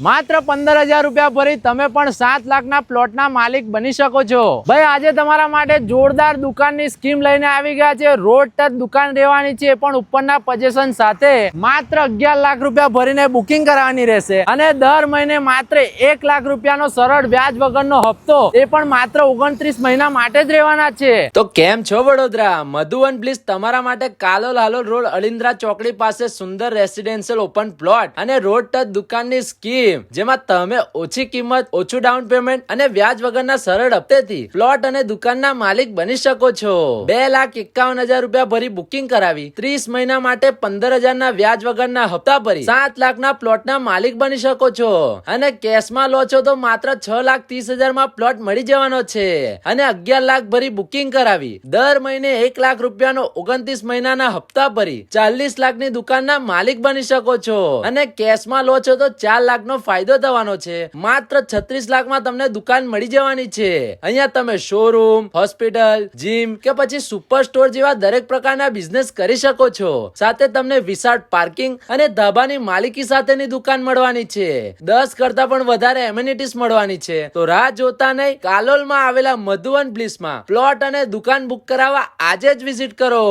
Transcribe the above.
માત્ર 15,000 રૂપિયા ભરી તમે પણ 7 લાખના પ્લોટના માલિક બની શકો છો। ભાઈ આજે તમારા માટે જોરદાર દુકાનની સ્કીમ લઈને આવી ગયા છે। રોડ ટચ દુકાન રહેવાની છે પણ ઉપરના પોઝિશન સાથે માત્ર 11 લાખ રૂપિયા ભરીને બુકિંગ કરાવવાની રહેશે અને દર મહિને માત્ર 1 લાખ રૂપિયાનો સરળ વ્યાજ વગરનો હપ્તો એ પણ માત્ર 29 મહિના માટે જ રહેવાના છે। તો કેમ છો વડોદરા? મધુવન પ્લીઝ તમારા માટે કાલોલ હાલોલ રોડ અલિન્દ્રા ચોકડી પાસે સુંદર રેસિડેન્શિયલ ઓપન પ્લોટ અને રોડ ટચ દુકાનની સ્કીમ જેમાં તમે ઓછી કિંમત, ઓછું ડાઉન પેમેન્ટ અને વ્યાજ વગરના સરળ હપ્તેથી પ્લોટ અને દુકાનના માલિક બની શકો છો। 2,51,000 રૂપિયા ભરી બુકિંગ કરાવી 30 મહિના માટે 15,000 ના વ્યાજ વગરના હપ્તા ભરી 7 લાખના પ્લોટના માલિક બની શકો છો અને કેશમાં લો છો તો માત્ર 6,30,000 માં પ્લોટ મળી જવાનો છે અને 11 લાખ ભરી બુકિંગ કરાવી દર મહિને 1 લાખ રૂપિયાનો 29 મહિનાના હપ્તા ભરી 40 લાખની દુકાનના માલિક બની શકો છો અને કેશમાં લો છો તો 4 લાખનો ફાયદો થવાનો છે। માત્ર 36 લાખમાં તમને દુકાન મળી જવાની છે। અહીંયા તમે શોરૂમ, હોસ્પિટલ, જીમ કે પછી સુપર સ્ટોર જેવા દરેક પ્રકારના બિઝનેસ કરી શકો છો। સાથે તમને વિશાળ પાર્કિંગ અને ધાબાની માલિકી સાથેની દુકાન મળવાની છે। 10 કરતા પણ વધારે એમ્યુનિટીઝ મળવાની છે। તો રાહ જોતા નહીં, કાલોલમાં આવેલા મધુવન પ્લીસમાં પ્લોટ અને દુકાન બુક કરાવવા આજે જ વિઝિટ કરો।